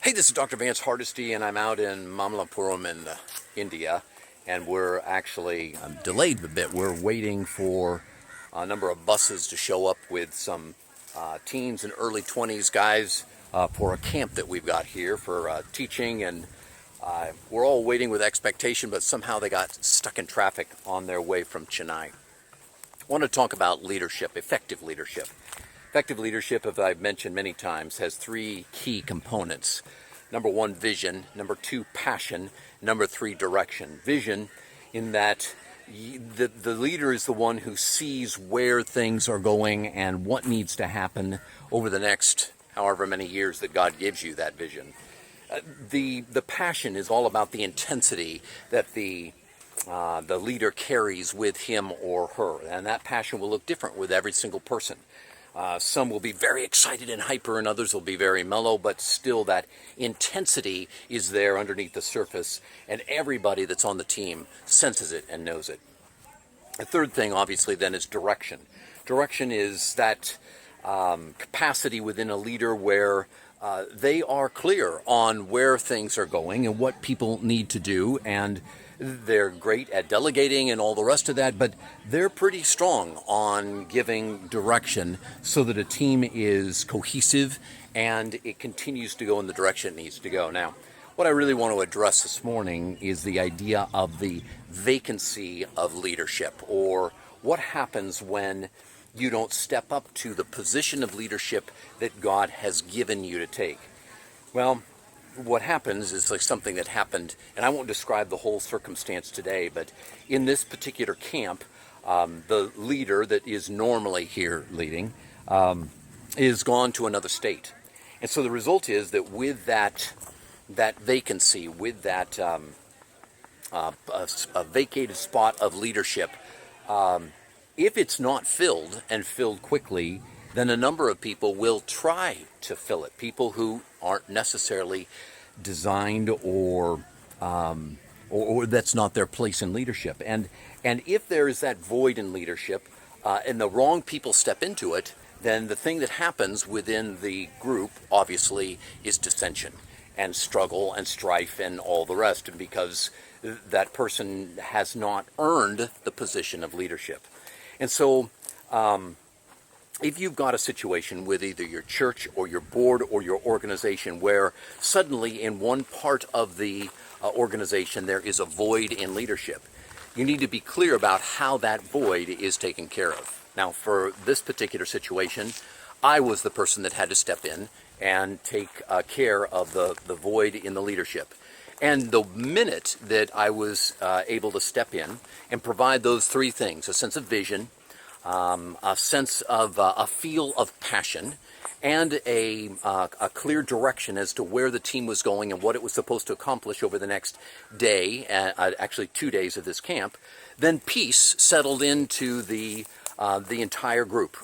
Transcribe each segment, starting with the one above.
Hey, this is Dr. Vance Hardisty, and I'm out in Mamallapuram in India, and we're actually delayed a bit. We're waiting for a number of buses to show up with some teens and early 20s guys for a camp that we've got here for teaching, and we're all waiting with expectation, but somehow they got stuck in traffic on their way from Chennai. I want to talk about leadership, effective leadership. Effective leadership, as I've mentioned many times, has three key components. Number one, vision. Number two, passion. Number three, direction. Vision, in that the leader is the one who sees where things are going and what needs to happen over the next however many years that God gives you that vision. The passion is all about the intensity that the leader carries with him or her, and that passion will look different with every single person. Some will be very excited and hyper, and others will be very mellow, but still that intensity is there underneath the surface, and everybody that's on the team senses it and knows it. The third thing, obviously, then is direction. Direction is that capacity within a leader where they are clear on where things are going and what people need to do, and they're great at delegating and all the rest of that, but they're pretty strong on giving direction so that a team is cohesive and it continues to go in the direction it needs to go. Now, what I really want to address this morning is the idea of the vacancy of leadership, or what happens when you don't step up to the position of leadership that God has given you to take. Well, what happens is like something that happened, and I won't describe the whole circumstance today, but in this particular camp, the leader that is normally here leading is gone to another state. And so the result is that with that vacancy, with that a vacated spot of leadership, if it's not filled and filled quickly, then a number of people will try to fill it. People who aren't necessarily designed or that's not their place in leadership. And if there is that void in leadership and the wrong people step into it, then the thing that happens within the group, obviously, is dissension and struggle and strife and all the rest, because that person has not earned the position of leadership. And so if you've got a situation with either your church or your board or your organization where suddenly in one part of the organization there is a void in leadership, you need to be clear about how that void is taken care of. Now, for this particular situation, I was the person that had to step in and take care of the void in the leadership. And the minute that I was able to step in and provide those three things, a sense of vision, a sense of a feel of passion, and a clear direction as to where the team was going and what it was supposed to accomplish over the next day, actually 2 days of this camp, then peace settled into the entire group.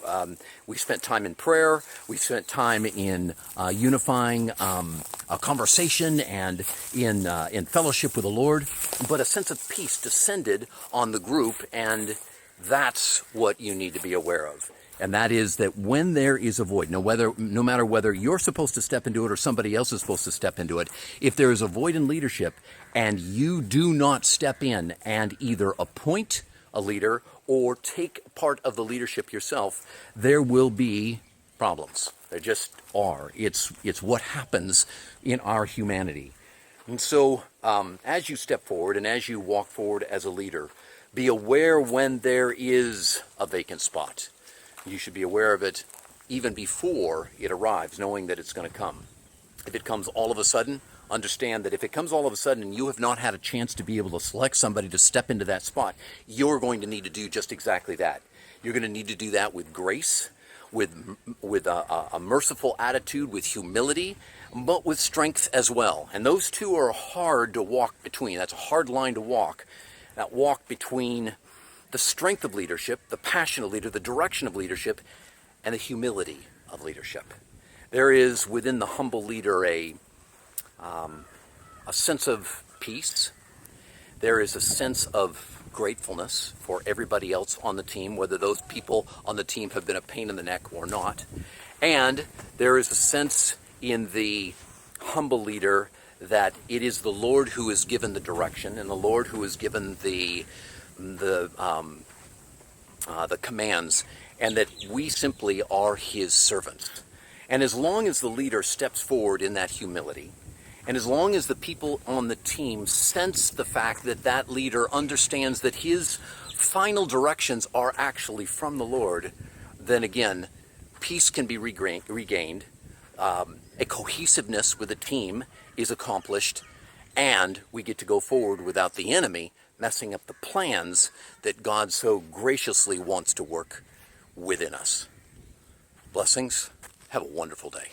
We spent time in prayer. We spent time in unifying a conversation and in fellowship with the Lord. But a sense of peace descended on the group, and that's what you need to be aware of. And that is that when there is a void, no matter whether you're supposed to step into it or somebody else is supposed to step into it, if there is a void in leadership and you do not step in and either appoint a leader or take part of the leadership yourself, there will be problems. There just are. It's what happens in our humanity. And so as you step forward and as you walk forward as a leader, be aware when there is a vacant spot. You should be aware of it even before it arrives, knowing that it's going to come. If it comes all of a sudden, understand that if it comes all of a sudden and you have not had a chance to be able to select somebody to step into that spot, you're going to need to do just exactly that. You're going to need to do that with grace, with a merciful attitude, with humility, but with strength as well. And those two are hard to walk between. That's a hard line to walk. That walk between the strength of leadership, the passion of leadership, the direction of leadership, and the humility of leadership. There is within the humble leader a sense of peace. There is a sense of gratefulness for everybody else on the team, whether those people on the team have been a pain in the neck or not. And there is a sense in the humble leader that it is the Lord who is given the direction and the Lord who is given the commands, and that we simply are his servants. And as long as the leader steps forward in that humility, and as long as the people on the team sense the fact that that leader understands that his final directions are actually from the Lord, then again, peace can be regained, a cohesiveness with a team is accomplished, and we get to go forward without the enemy messing up the plans that God so graciously wants to work within us. Blessings. Have a wonderful day.